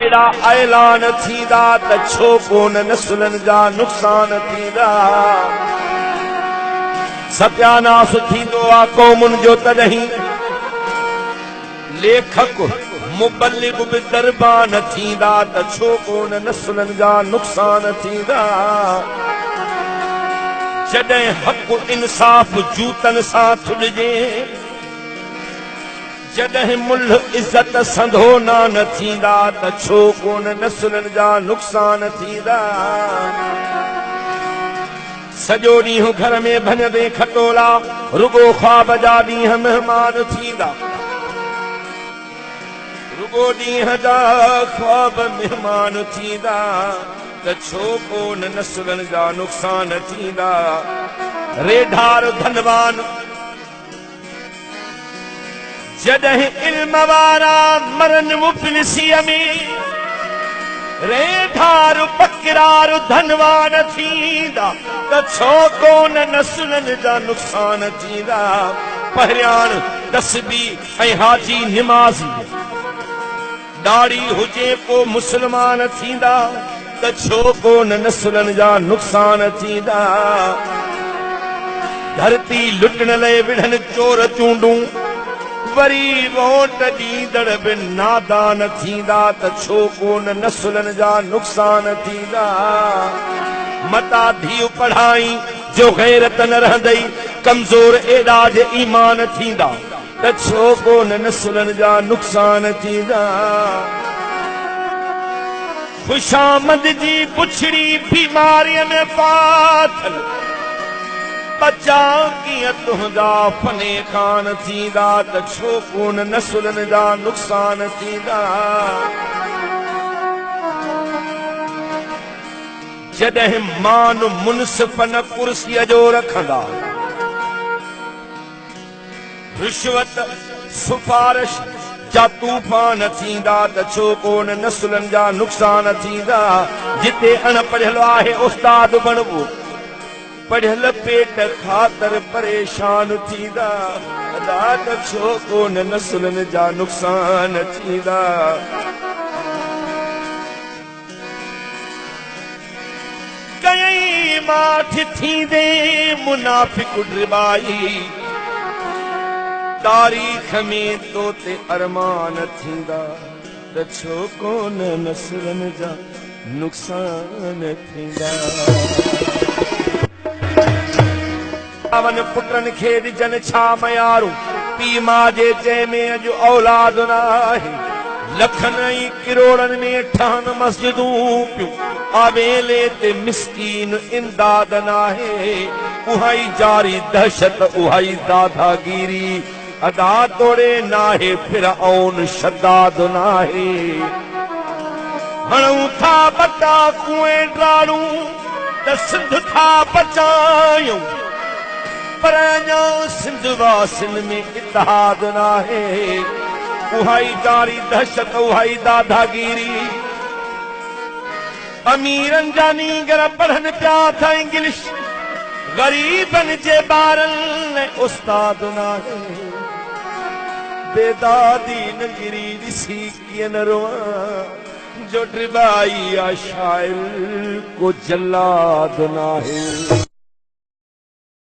ऐलान थींदा त छो कोन नस्लनि जा नुक़सान थींदा। सत्यानाश थींदो आहे क़ौमुनि जो तॾहिं लेखक मुबल्लिग बि दरबान थींदा त छो कोन नस्लनि जा नुक़सान थींदा। जॾहिं हक़ इंसाफ़ जूतनि सां थुॾिजे, जॾहिं मुल्ह इज़त संधो न थींदा त छो कोन नस्लनि जा नुक़सान थींदा। सॼो ॾींहुं घर में भञदे खटोला रुगो ख्वाब जा ॾींहं महिमान थींदा। रुगो ॾींहं जा ख्वाब महिमान थींदा त छो कोन नस्लनि जा नुक़सान थींदा। रेढार धनवान जॾहिं इल्म वारा मरन मुफ़लिसीअ में, रेढार पकिरार धनवान थींदा त छो कोन नस्लनि जा नुक़सान थींदा। पहिरियाण तस्बी ऐं हाजी निमाज़ी ॾाढ़ी हुजे को मुस्लमान थींदा त छो कोन नस्लनि जा नुक़सान थींदा। धरती लुटण लाइ विढ़नि चोर चूंडूं, वरी वोट ॾींदड़ बि नादान थींदा त छो कोन नस्लनि जा नुक़सान थींदा। मता धीउ पढ़ाई जो गैरत न रहंदई, कमज़ोर एॾाज ईमान थींदा त छो कोन नस्लनि जा नुक़सान थींदा। खुशामद जी पुछड़ी बीमारीअ में फाथल, बचा कीअं तुंहिंजा फने खान थींदा त छो कोन नस्लनि जा नुक़सान थींदा। जॾहिं मान मुनसिफ़ न कुर्सीअ जो रखंदा, रिश्वत सिफारिश जा तूफ़ान थींदा त छो कोन नस्लनि जा नुक़सान थींदा। जिते अणपढ़ियल आहे उस्ताद बणबो, पढ़ियल पेट ख़ातिर परेशान थींदा त छो कोन नस्लनि जा नुक़सान थींदा। कई माठ थींदे मुनाफ़िक़ ड्रिबाई, तारीख़ में तो ते अरमान थींदा त छो कोन नस्लनि जा नुक़सान थींदा। वन पुटनि खे ॾिजनि छा मयारूं, पीउ माउ जे चए में अॼु औलाद न आहे। लखनि ऐं किरोड़नि में ठहनि मस्जिदूं पियूं, आवेले ते मिस्कीन इमदाद न आहे। उहा ई जारी दहशत, उहा ई दादागीरी, अदा तोड़े नाहे फिरऔन शद्दाद नाहे। हणूं था बटा कुएं ड्रारूं त सिंध था बचायूं, पर अञा सिंध वासिन में इत्तेहाद नाहे। उहा ई जारी दहशत, उहा ई दादागीरी। अमीरनि जा नींगर पढ़नि पिया था इंग्लिश, ग़रीबनि जे ॿारनि लाइ उस्ताद नाहे। बेदादी नंगिरी ॾिसी कीअं न रोवां, जो ड्रिबाई आ शाइर को जल्लाद नाहे।